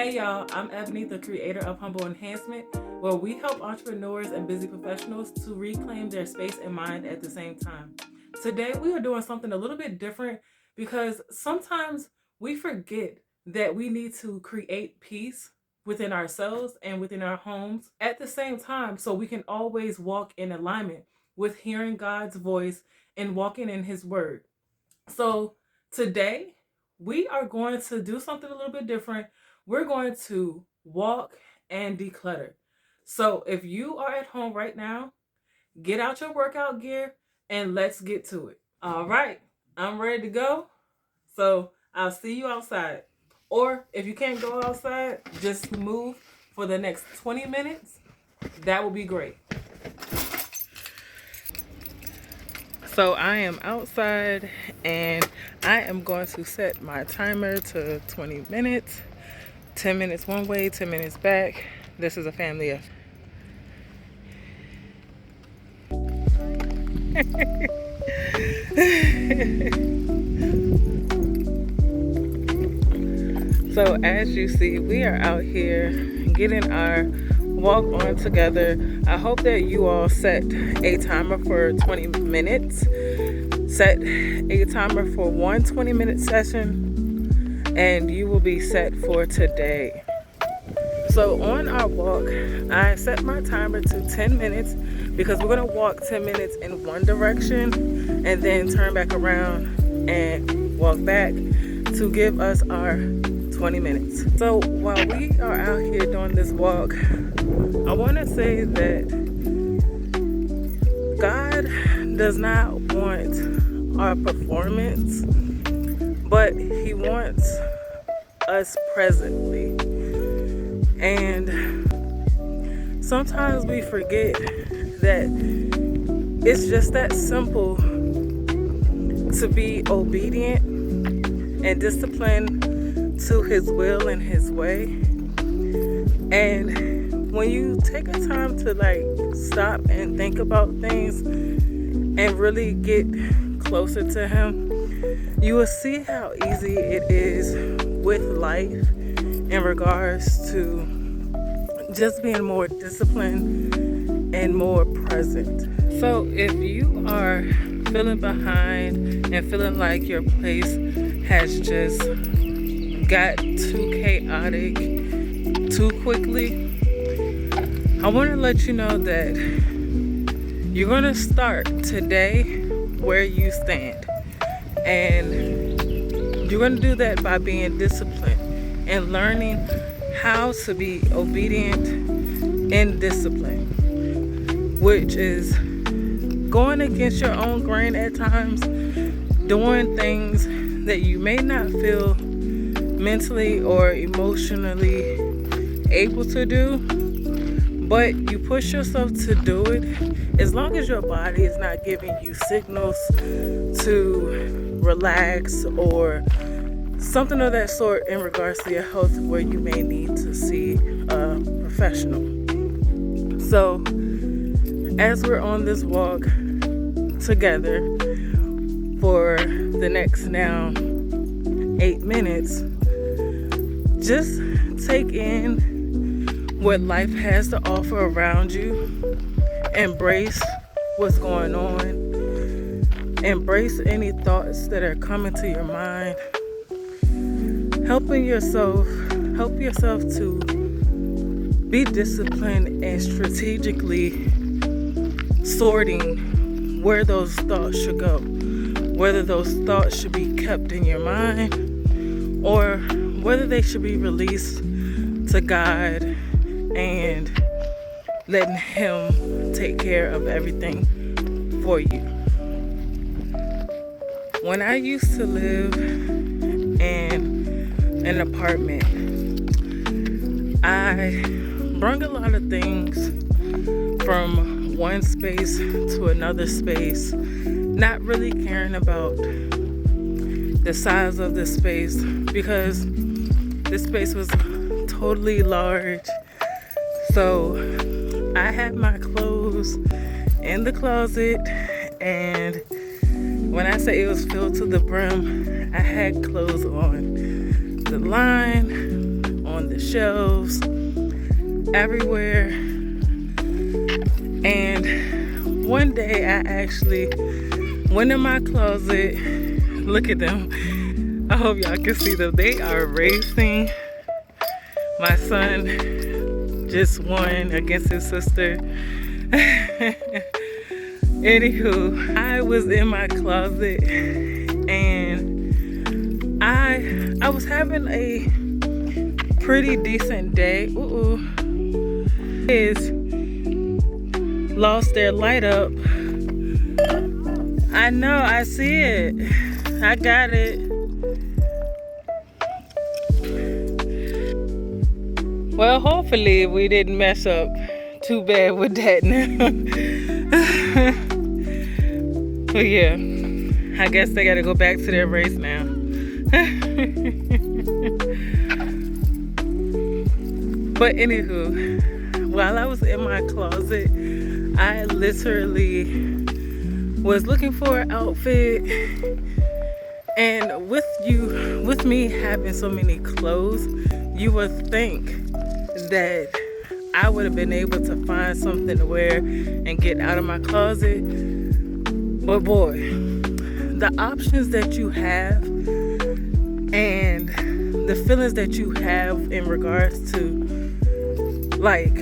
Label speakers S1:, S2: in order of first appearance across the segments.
S1: Hey y'all, I'm Ebony, the creator of Humble Enhancement, where we help entrepreneurs and busy professionals to reclaim their space and mind at the same time. Today we are doing something a little bit different because sometimes we forget that we need to create peace within ourselves and within our homes at the same time so we can always walk in alignment with hearing God's voice and walking in His Word. So today we are going to do something a little bit different. We're going to walk and declutter. So if you are at home right now, get out your workout gear and let's get to it. All right, I'm ready to go. So I'll see you outside. Or if you can't go outside, just move for the next 20 minutes. That will be great. So I am outside and I am going to set my timer to 20 minutes. 10 minutes one way, 10 minutes back. This is a family of So as you see, we are out here getting our walk on together. I hope that you all set a timer for 20 minutes. Set a timer for one 20-minute session and you will be set for today. So on our walk, I set my timer to 10 minutes because we're gonna walk 10 minutes in one direction and then turn back around and walk back to give us our 20 minutes. So while we are out here doing this walk, I wanna say that God does not want our performance, but He wants us presently. And sometimes we forget that it's just that simple to be obedient and disciplined to His will and His way. And when you take a time to stop and think about things and really get closer to Him, you will see how easy it is with life in regards to just being more disciplined and more present. So if you are feeling behind and feeling like your place has just got too chaotic too quickly, I want to let you know that you're going to start today where you stand. And you're going to do that by being disciplined and learning how to be obedient and disciplined, which is going against your own grain at times, doing things that you may not feel mentally or emotionally able to do, but you push yourself to do it as long as your body is not giving you signals to relax or something of that sort in regards to your health where you may need to see a professional. So as we're on this walk together for the next now 8 minutes, just take in what life has to offer around you. Embrace what's going on. Embrace any thoughts that are coming to your mind. Help yourself to be disciplined and strategically sorting where those thoughts should go. Whether those thoughts should be kept in your mind or whether they should be released to God and letting Him take care of everything for you. When I used to live in an apartment, I brought a lot of things from one space to another space, not really caring about the size of the space because this space was totally large. So I had my clothes in the closet, and when I say it was filled to the brim, I had clothes on the line, on the shelves, everywhere. And one day I actually went in my closet. Look at them. I hope y'all can see them. They are racing. My son just won against his sister. Anywho, I was in my closet and I was having a pretty decent day. Kids lost their light up. I know, I see it. I got it. Well, hopefully we didn't mess up too bad with that now. But yeah, I guess they gotta go back to their race now. But anywho, while I was in my closet, I literally was looking for an outfit. And with me having so many clothes, you would think that I would have been able to find something to wear and get out of my closet. But boy, the options that you have and the feelings that you have in regards to like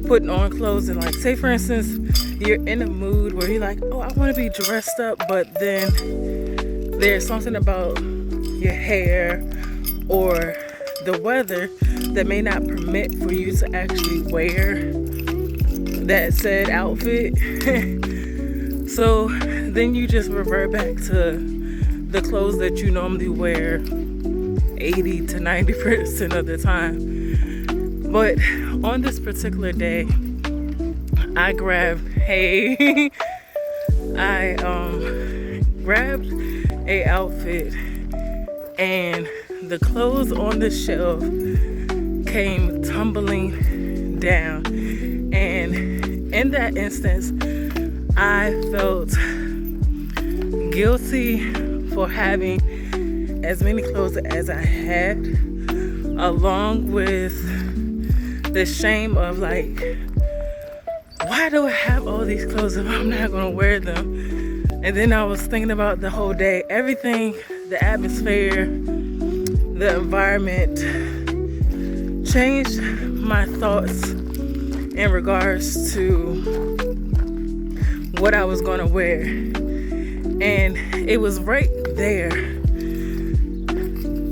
S1: putting on clothes, and like, say for instance, you're in a mood where you're like, oh, I want to be dressed up, but then there's something about your hair or the weather that may not permit for you to actually wear that said outfit. So then you just revert back to the clothes that you normally wear 80 to 90% of the time. But on this particular day, I grabbed grabbed a outfit, and the clothes on the shelf came tumbling down. And in that instance, I felt guilty for having as many clothes as I had, along with the shame of like, why do I have all these clothes if I'm not gonna wear them? And then I was thinking about the whole day, everything, the atmosphere, the environment changed my thoughts in regards to what I was gonna wear. And it was right there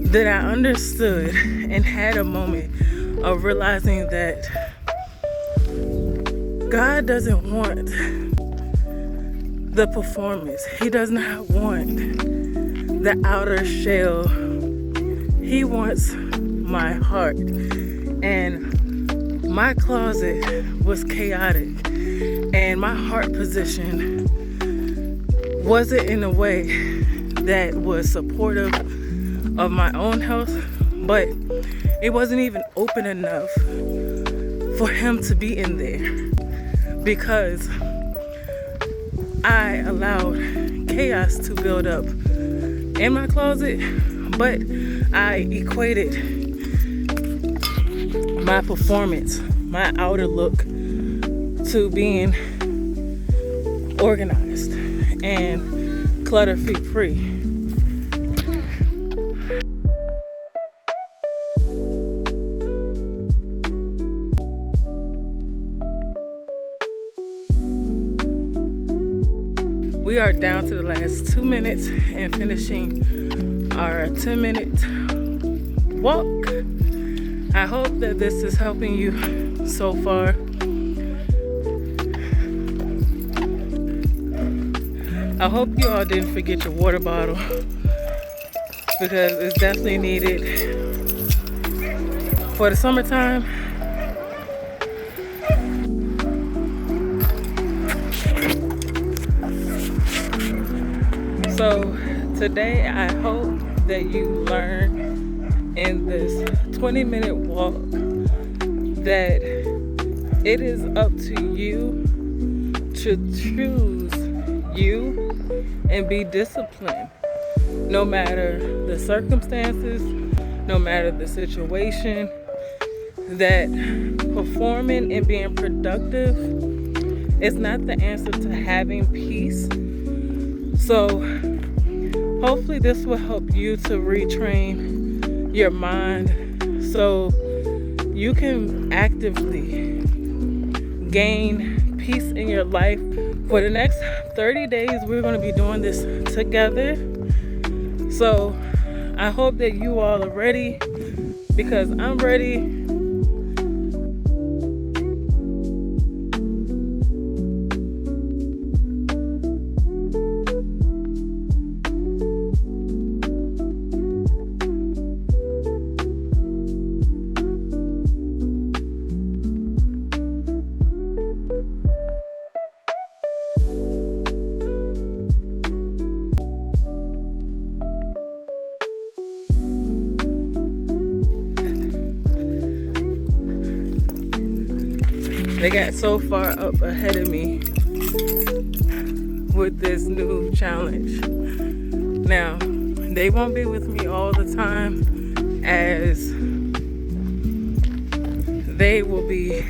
S1: that I understood and had a moment of realizing that God doesn't want the performance. He does not want the outer shell. He wants my heart. And my closet was chaotic, and my heart position wasn't in a way that was supportive of my own health, but it wasn't even open enough for him to be in there, because I allowed chaos to build up in my closet, but I equated my performance, my outer look, to being organized and clutter free. We are down to the last 2 minutes and finishing our 10-minute walk. I hope that this is helping you so far. I hope you all didn't forget your water bottle, because it's definitely needed for the summertime. So today I hope that you learn in this 20-minute walk that it is up to you to choose you and be disciplined, no matter the circumstances, no matter the situation, that performing and being productive is not the answer to having peace. So hopefully this will help you to retrain your mind so you can actively gain peace in your life. For the next 30 days, we're going to be doing this together. So I hope that you all are ready, because I'm ready. They got so far up ahead of me with this new challenge. Now, they won't be with me all the time, as they will be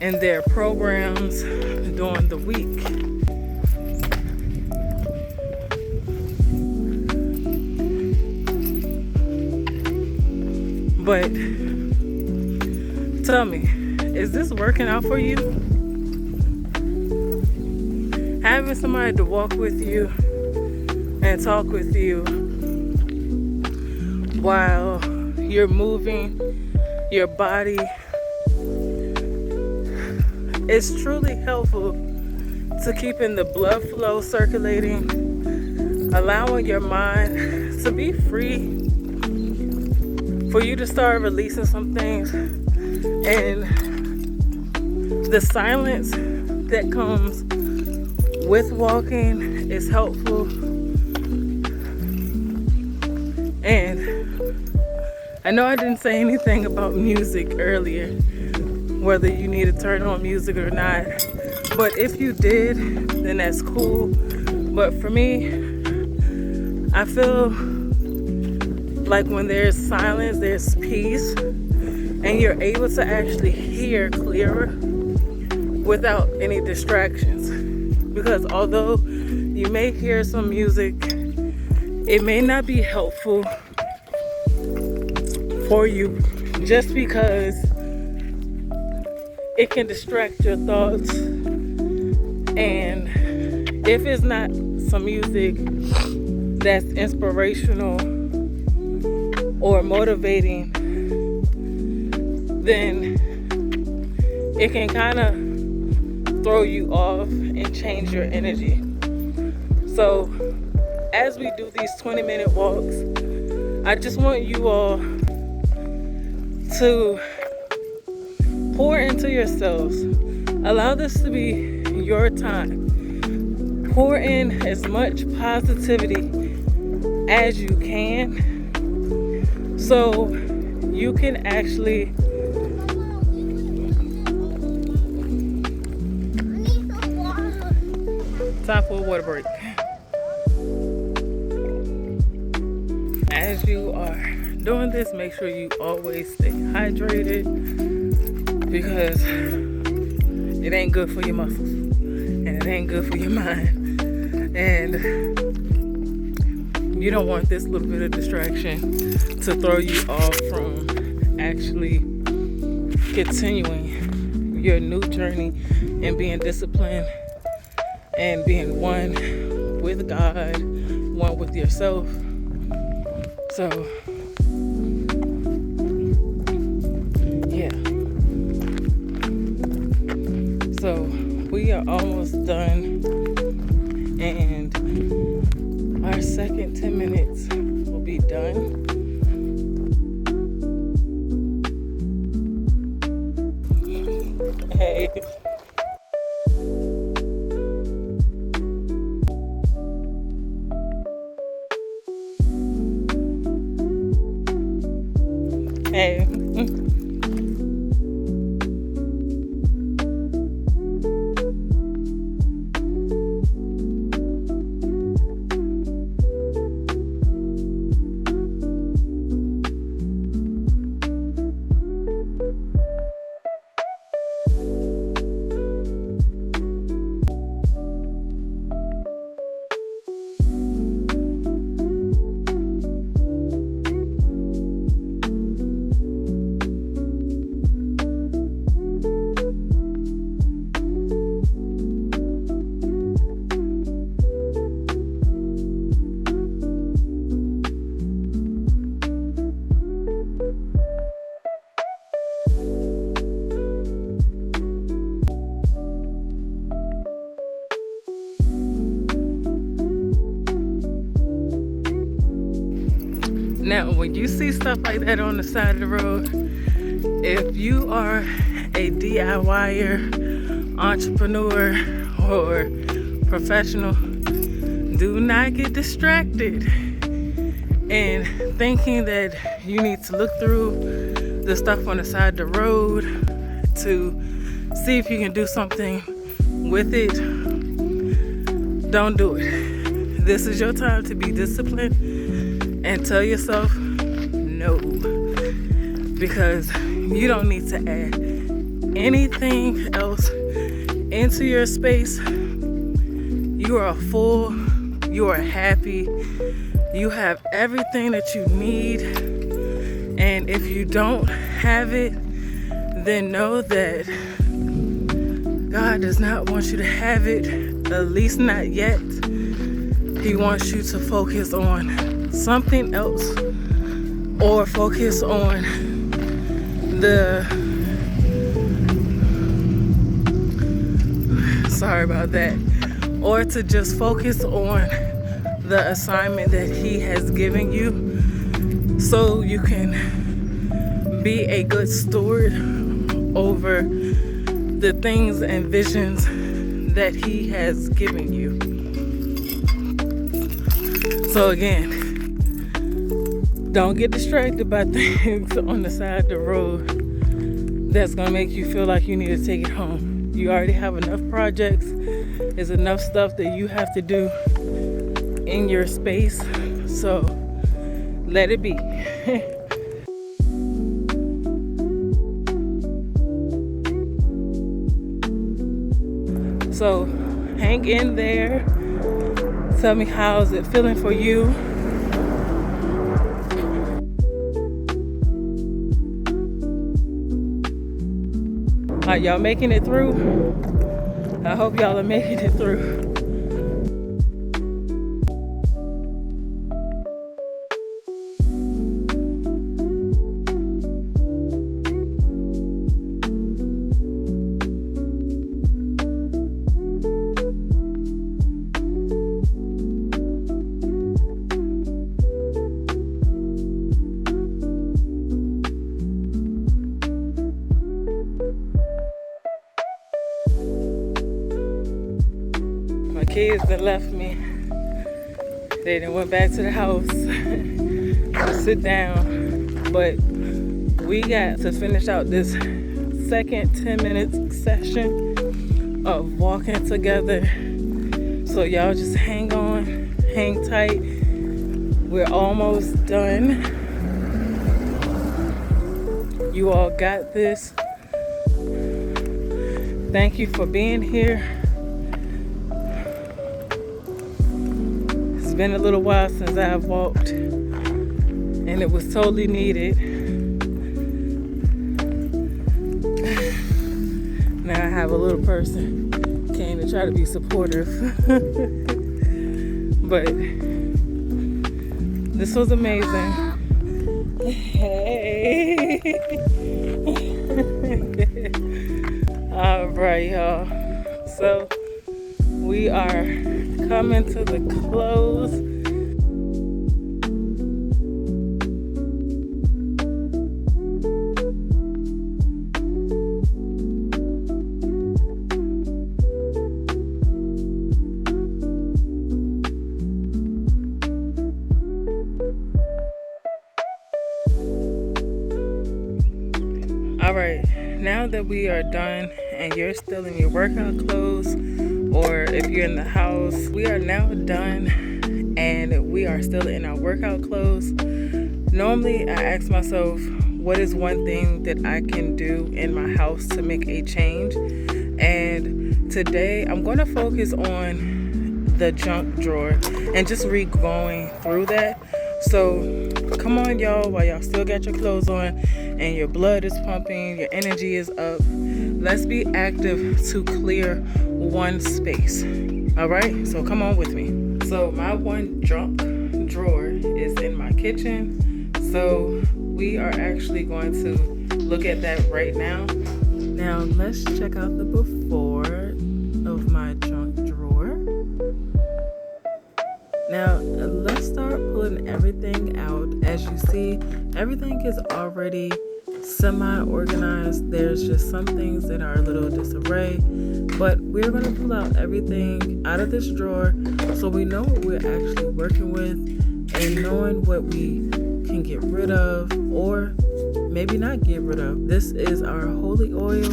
S1: in their programs during the week. But tell me, is this working out for you? Having somebody to walk with you and talk with you while you're moving your body is truly helpful to keeping the blood flow circulating, allowing your mind to be free, for you to start releasing some things. And the silence that comes with walking is helpful. And I know I didn't say anything about music earlier, whether you need to turn on music or not. But if you did, then that's cool. But for me, I feel like when there's silence, there's peace, and you're able to actually hear clearer without any distractions. Because although you may hear some music, it may not be helpful for you, just because it can distract your thoughts. And if it's not some music that's inspirational or motivating, then it can kind of throw you off and change your energy. So as we do these 20-minute walks, I just want you all to pour into yourselves. Allow this to be your time. Pour in as much positivity as you can, so you can actually time for a water break. As you are doing this, make sure you always stay hydrated, because it ain't good for your muscles and it ain't good for your mind. And you don't want this little bit of distraction to throw you off from actually continuing your new journey and being disciplined and being one with God, one with yourself. So, yeah. So, we are almost done, and our second 10 minutes will be done. Hey. Hey. when you see stuff like that on the side of the road, if you are a DIYer, entrepreneur, or professional, do not get distracted and thinking that you need to look through the stuff on the side of the road to see if you can do something with it. Don't do it. This is your time to be disciplined and tell yourself no, because you don't need to add anything else into your space. You are full, you are happy, you have everything that you need. And if you don't have it, then know that God does not want you to have it, at least not yet. He wants you to focus on something else, or focus on or to just focus on the assignment that He has given you, so you can be a good steward over the things and visions that He has given you. So again, don't get distracted by things on the side of the road that's gonna make you feel like you need to take it home. You already have enough projects. There's enough stuff that you have to do in your space. So let it be. So hang in there. Tell me, how's it feeling for you? Are y'all making it through? I hope y'all are making it through. My kids that left me, they done went back to the house to sit down, but we got to finish out this second 10-minute session of walking together. So y'all just hang on, hang tight. We're almost done. You all got this. Thank you for being here. It's been a little while since I've walked, and it was totally needed. Now I have a little person came to try to be supportive. But this was amazing. Hey. All right, y'all. So we are coming to the close. All right, now that we are done and you're still in your workout clothes, or if you're in the house, we are now done and we are still in our workout clothes. Normally, I ask myself, what is one thing that I can do in my house to make a change? And today, I'm going to focus on the junk drawer and just going through that. So come on, y'all, while y'all still got your clothes on and your blood is pumping, your energy is up, let's be active to clear one space. All right, so come on with me. So my one junk drawer is in my kitchen. So we are actually going to look at that right now. Now let's check out the before of my junk drawer. Now, let's start pulling everything out. As you see, everything is already semi-organized. There's just some things that are a little disarray, but we're going to pull out everything out of this drawer so we know what we're actually working with and knowing what we can get rid of or maybe not get rid of. This is our holy oil.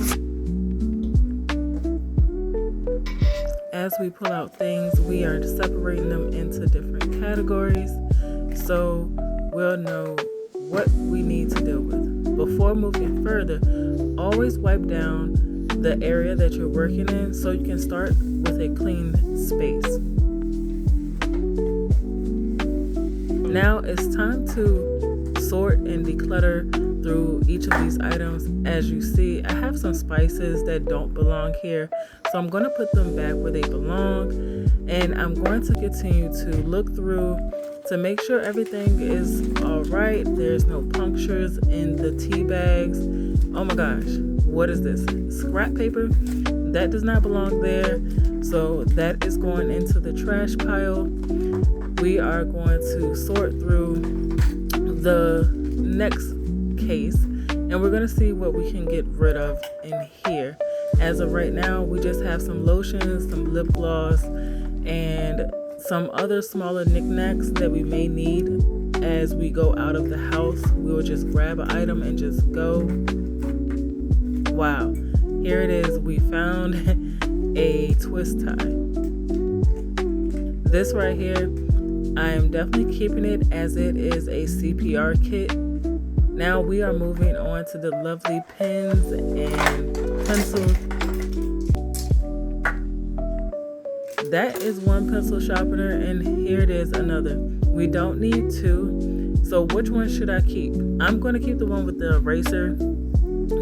S1: As we pull out things, we are separating them into different categories so we'll know what we need to deal with. Before moving further, always wipe down the area that you're working in so you can start with a clean space. Now it's time to sort and declutter through each of these items. As you see, I have some spices that don't belong here, so I'm going to put them back where they belong, and I'm going to continue to look through to make sure everything is all right. There's no punctures in the tea bags. Oh my gosh, what is this? Scrap paper? That does not belong there, so that is going into the trash pile. We are going to sort through the next case, and we're going to see what we can get rid of in here. As of right now, we just have some lotions, some lip gloss, and some other smaller knickknacks that we may need as we go out of the house. We will just grab an item and just go. Wow, here it is. We found a twist tie. This right here, I am definitely keeping it as it is a CPR kit. Now we are moving on to the lovely pens and pencils. That is one pencil sharpener, and here it is another. We don't need two, so which one should I keep? I'm going to keep the one with the eraser,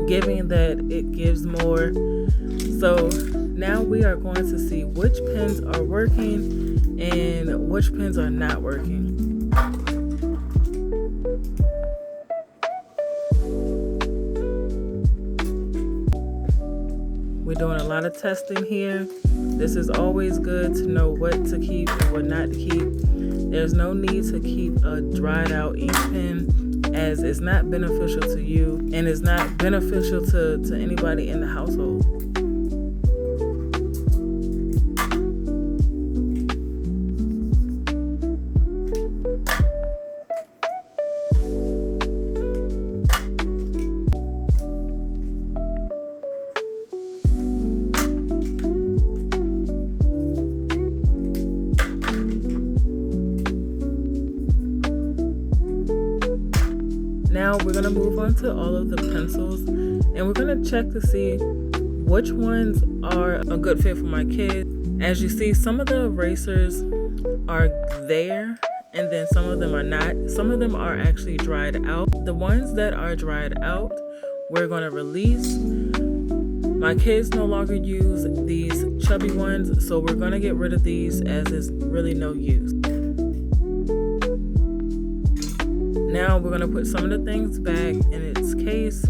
S1: given that it gives more. So now we are going to see which pens are working and which pens are not working. We're doing a lot of testing here. This is always good to know what to keep and what not to keep. There's no need to keep a dried out ink pen, as it's not beneficial to you and it's not beneficial to anybody in the household. Now we're going to move on to all of the pencils, and we're going to check to see which ones are a good fit for my kids. As you see, some of the erasers are there and then some of them are not. Some of them are actually dried out. The ones that are dried out, we're going to release. My kids no longer use these chubby ones, so we're going to get rid of these as it's really no use. Now we're going to put some of the things back in its case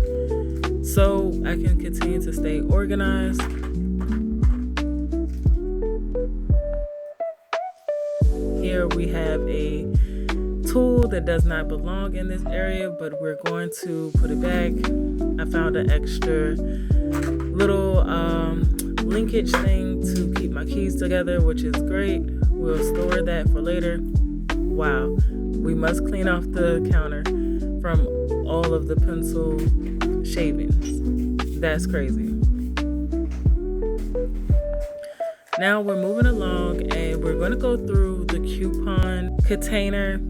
S1: so I can continue to stay organized. Here we have a tool that does not belong in this area, but we're going to put it back. I found an extra little linkage thing to keep my keys together, which is great. We'll store that for later. Wow. We must clean off the counter from all of the pencil shavings. That's crazy. Now we're moving along and we're going to go through the coupon container.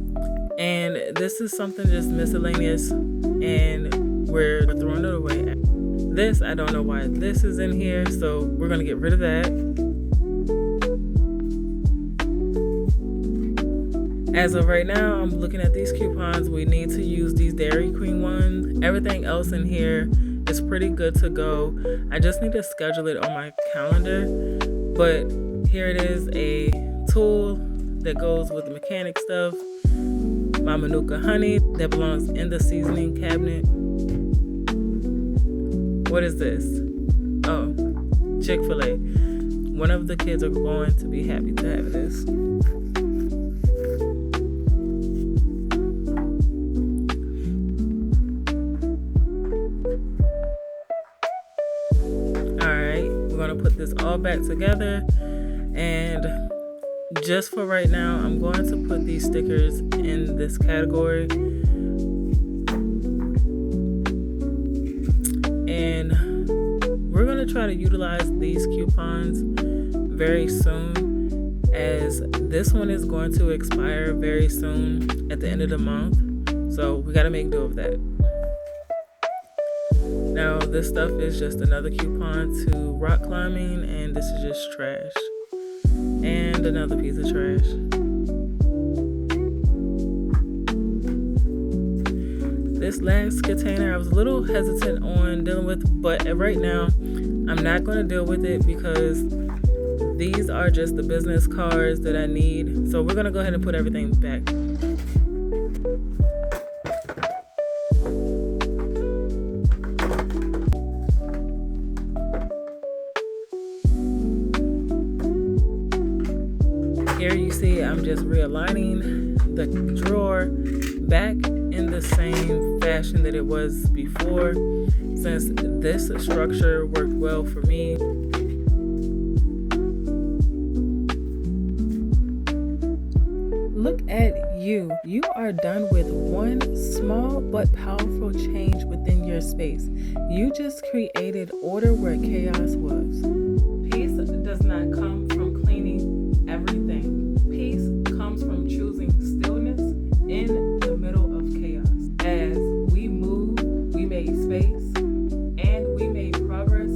S1: And this is something just miscellaneous and we're throwing it away. This, I don't know why this is in here, so we're going to get rid of that. As of right now, I'm looking at these coupons. We need to use these Dairy Queen ones. Everything else in here is pretty good to go. I just need to schedule it on my calendar. But here it is, a tool that goes with the mechanic stuff. My Manuka honey that belongs in the seasoning cabinet. What is this? Oh, Chick-fil-A. One of the kids are going to be happy to have this. to put this all back together, and just for right now, I'm going to put these stickers in this category. And we're going to try to utilize these coupons very soon, as this one is going to expire very soon at the end of the month. So we got to make do of that. Now, this stuff is just another coupon to rock climbing, and this is just trash. And another piece of trash. This last container I was a little hesitant on dealing with, but right now I'm not going to deal with it because these are just the business cards that I need. So we're going to go ahead and put everything back. Here you see I'm just realigning the drawer back in the same fashion that it was before, since this structure worked well for me. Look at you. You are done with one small but powerful change within your space. You just created order where chaos was. Peace does not come from cleaning everything. Peace comes from choosing stillness in the middle of chaos. As we move, we made space, and we made progress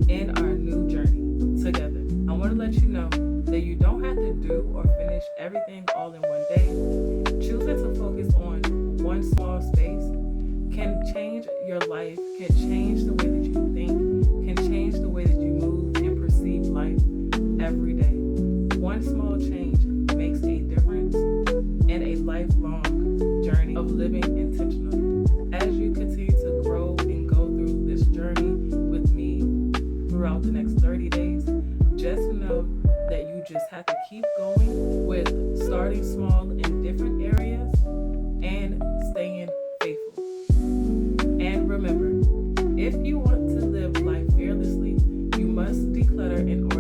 S1: in our new journey together. I want to let you know that you don't have to do or finish everything all in one day. Choosing to focus on one small space can change your life, can change the way that you think, can change the way that you move and perceive life every day. One small change makes a difference in a lifelong journey of living intentionally. As you continue to grow and go through this journey with me throughout the next 30 days, just know that you just have to keep going with starting small in different areas and staying faithful. And remember, if you want to live life fearlessly, you must declutter in order